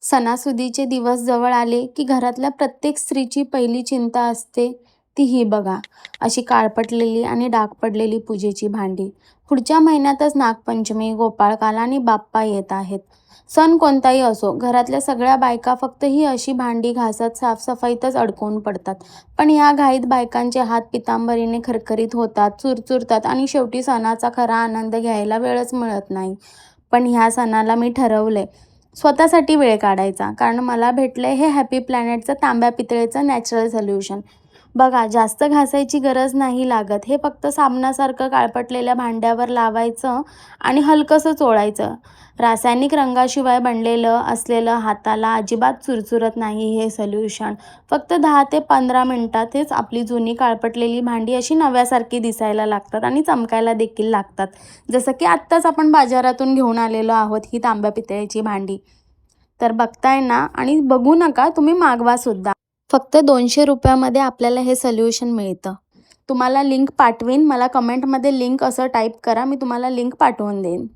सणासुदीचे दिवस जवळ आले की घरातल्या प्रत्येक स्त्रीची पहिली चिंता असते ती ही बघा, अशी काळपटलेली आणि डाग पडलेली पूजेची भांडी. पुढच्या महिन्यातच नागपंचमी, गोपाळकाला आणि बाप्पा येत आहेत. सण कोणताही असो, घरातल्या सगळ्या बायका फक्त ही अशी भांडी घासत साफसफाईतच अडकून पडतात. पण या घाईत बायकांचे हात पितांबरीने खरखरीत होतात, चुरचुरतात आणि शेवटी सणाचा खरा आनंद घ्यायला वेळच मिळत नाही. पण ह्या सणाला मी ठरवलंय स्वतःसाठी वेळ काढायचा, कारण मला भेटलंय हे हॅपी प्लॅनेटचं तांब्या पितळेचं नॅचरल सोल्युशन. बघा, जास्त घासायची गरज नाही लागत. हे फक्त साबणासारखं काळपटलेल्या भांड्यावर लावायचं आणि हलकंसं चोळायचं. रासायनिक रंगाशिवाय बनलेलं असलेलं हाताला अजिबात चुरचुरत नाही हे सोल्युशन. फक्त 10 ते 15 मिनिटातच आपली जुनी काळपटलेली भांडी अशी नव्यासारखी दिसायला लागतात आणि चमकायला देखील लागतात. जसं की आत्ताच आपण बाजारातून घेऊन आलेलो आहोत ही तांब्या पितळेची भांडी. तर बघताय ना, आणि बघू नका, तुम्ही मागवा सुद्धा. फक्त 200 रुपयामध्ये आपल्याला हे सोल्युशन मिळतं. तुम्हाला लिंक पाठवीन. मला कमेंटमध्ये लिंक असं टाईप करा, मी तुम्हाला लिंक पाठवून देईन.